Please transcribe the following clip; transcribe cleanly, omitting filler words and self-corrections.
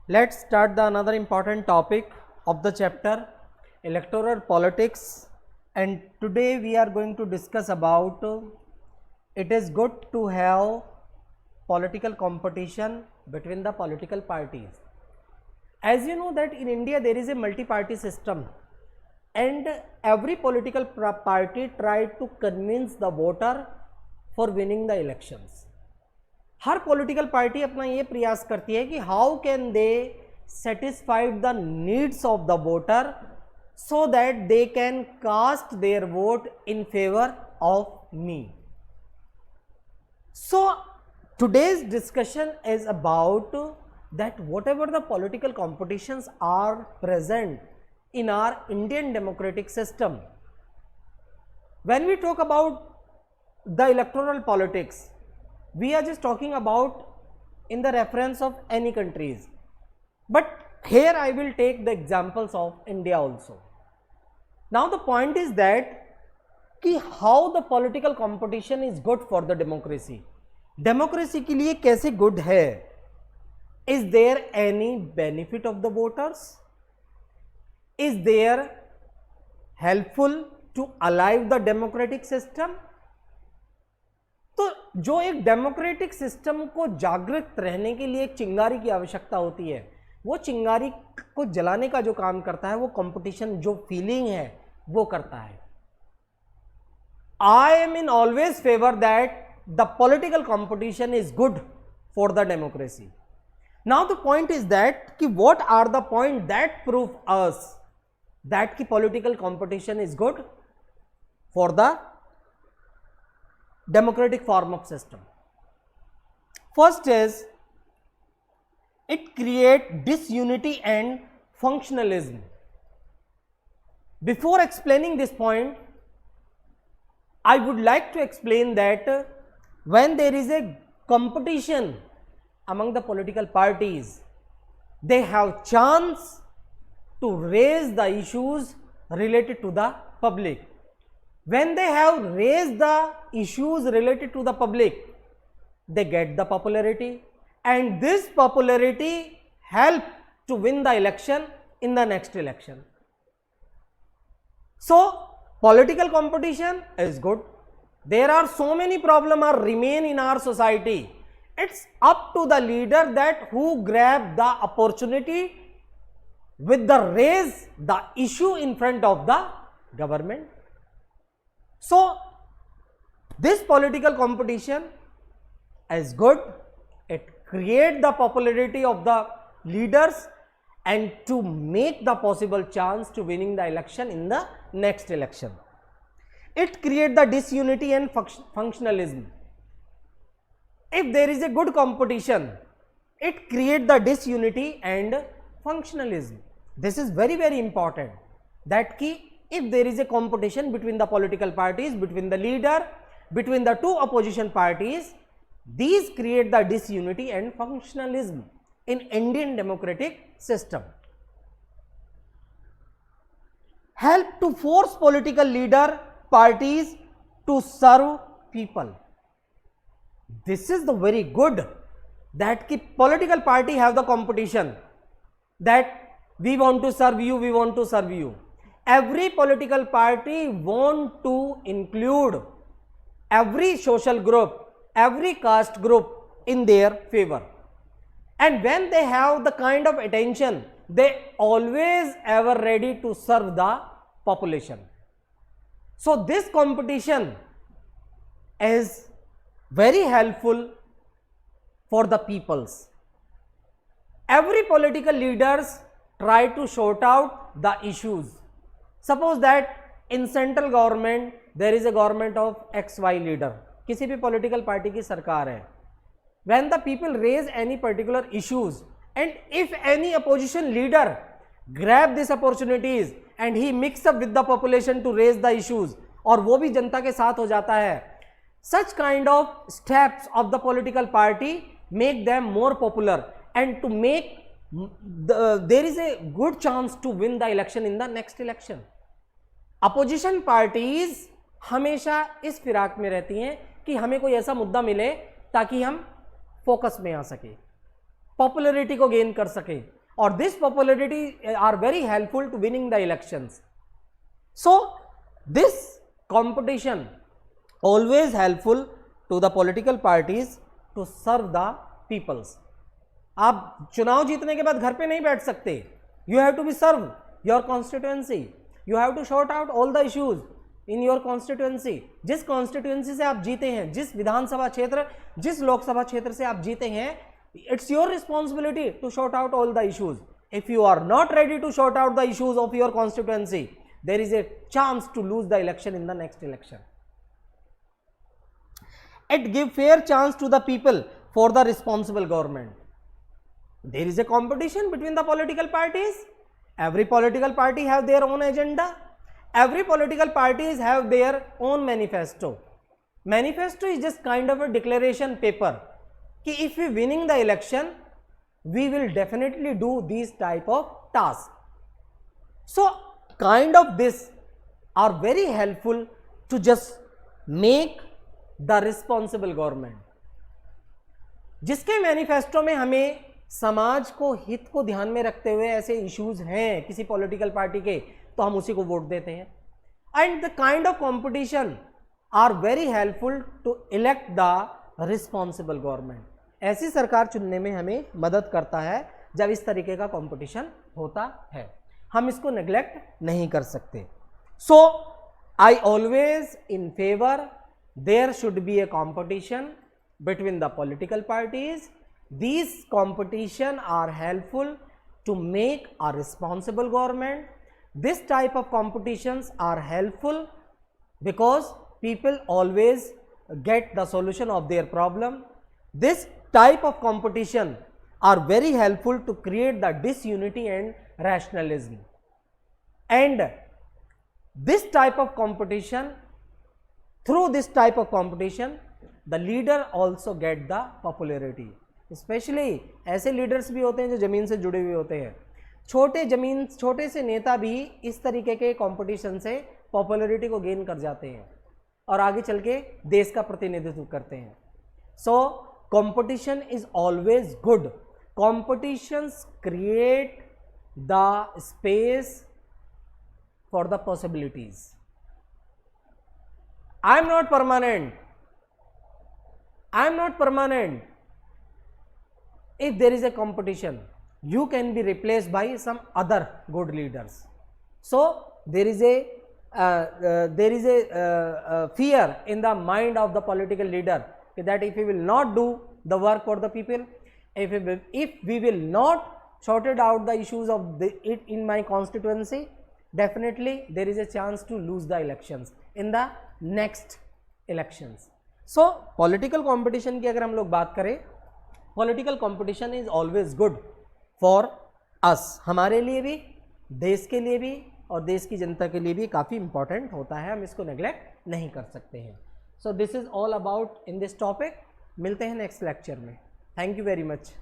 Let's start the another important topic of the chapter, electoral politics, and today we are going to discuss about it is good to have political competition between the political parties. As you know that in India there is a multi-party system and every political party tried to convince the voter for winning the elections. हर political party अपना ये प्रयास करती है कि how can they satisfied the needs of the voter so that they can cast their vote in favour of me. So today's discussion is about that whatever the political competitions are present in our Indian democratic system. When we talk about the electoral politics, we are just talking about in the reference of any countries, but here I will take the examples of India also. Now the point is that कि how the political competition is good for the democracy. डेमोक्रेसी के लिए कैसे good है? Is there any benefit of the voters? Is there helpful to alive the democratic system? तो जो एक democratic system को जागृत रहने के लिए एक चिंगारी की आवश्यकता होती है, वो चिंगारी को जलाने का जो काम करता है वो कंपटीशन, जो फीलिंग है वो करता है. I am in always favour that the political competition is good for the democracy. Now the point is that ki what are the point that prove us that ki political competition is good for the democratic form of system. First is it create disunity and functionalism. Before explaining this point, I would like to explain that when there is a competition among the political parties, they have chance to raise the issues related to the public. When they have raised the issues related to the public, they get the popularity, and this popularity help to win the election in the next election. So political competition is good. There are so many problems are remain in our society. It's up to the leader that who grab the opportunity with the raise the issue in front of the government. So this political competition is good. It create the popularity of the leaders and to make the possible chance to winning the election in the next election. It creates the disunity and functionalism. If there is a good competition, it creates the disunity and functionalism. This is very very important, that ki if there is a competition between the political parties, between the leader, between the two opposition parties, these create the disunity and functionalism in Indian democratic system. Help to force political leader parties to serve people. This is the very good that ki political party have the competition that we want to serve you, we want to serve you. Every political party want to include every social group, every caste group in their favor, and when they have the kind of attention, they always ever ready to serve the population. So this competition is very helpful for the peoples. Every political leaders try to sort out the issues. Suppose that in central government there is a government of XY leader, किसी भी political party की सरकार है. When the people raise any particular issues and if any opposition leader grab these opportunities and he mix up with the population to raise the issues, और वो भी जनता के साथ हो जाता है, such kind of steps of the political party make them more popular and to make there is a good chance to win the election in the next election. Opposition parties हमेशा इस फिराक में रहती हैं कि हमें कोई ऐसा मुद्दा मिले ताकि हम फोकस में आ सके, पॉपुलैरिटी को गेन कर सके, और this popularity are very helpful to winning the elections. So this competition always helpful to the political parties to serve the peoples. आप चुनाव जीतने के बाद घर पे नहीं बैठ सकते. You have to be serve your constituency. You have to sort out all the issues in your constituency. जिस constituency से आप जीते हैं, जिस विधानसभा क्षेत्र, जिस लोकसभा क्षेत्र से आप जीते हैं, it's your responsibility to sort out all the issues. If you are not ready to sort out the issues of your constituency, there is a chance to lose the election in the next election. It gives fair chance to the people for the responsible government. There is a competition between the political parties. Every political party have their own agenda. Every political parties have their own manifesto. Manifesto is just kind of a declaration paper कि if we winning the election, we will definitely do these type of tasks. So kind of this are very helpful to just make the responsible government. जिसके manifesto में हमें समाज को हित को ध्यान में रखते हुए ऐसे इश्यूज हैं किसी पॉलिटिकल पार्टी के, तो हम उसी को वोट देते हैं. And the kind of competition are very helpful to elect the responsible government. ऐसी सरकार चुनने में हमें मदद करता है जब इस तरीके का कंपटीशन होता है. हम इसको नेग्लेक्ट नहीं कर सकते. So I always in favour there should be a competition between the political parties. These competition are helpful to make a responsible government. This type of competitions are helpful because people always get the solution of their problem. This type of competition are very helpful to create the disunity and rationalism. And this type of competition, through this type of competition, the leader also get the popularity. Specially ऐसे leaders भी होते हैं जो ज़मीन से जुड़े हुए होते हैं. छोटे से नेता भी इस तरीके के कंपटीशन से पॉपुलैरिटी को गेन कर जाते हैं और आगे चल के देश का प्रतिनिधित्व करते हैं. So competition is always good. Competitions create the space for the possibilities. I am not permanent. If there is a competition, you can be replaced by some other good leaders. So there is a fear in the mind of the political leader that if he will not do the work for the people, if we will not sort out the issues of it in my constituency, definitely there is a chance to lose the elections in the next elections. So political competition की अगर हम लोग बात करें, political competition is always good for us. हमारे लिए भी, देश के लिए भी और देश की जनता के लिए भी काफ़ी इंपॉर्टेंट होता है. हम इसको नेग्लेक्ट नहीं कर सकते हैं. So this is all about in this topic. मिलते हैं नेक्स्ट लेक्चर में. Thank you very much.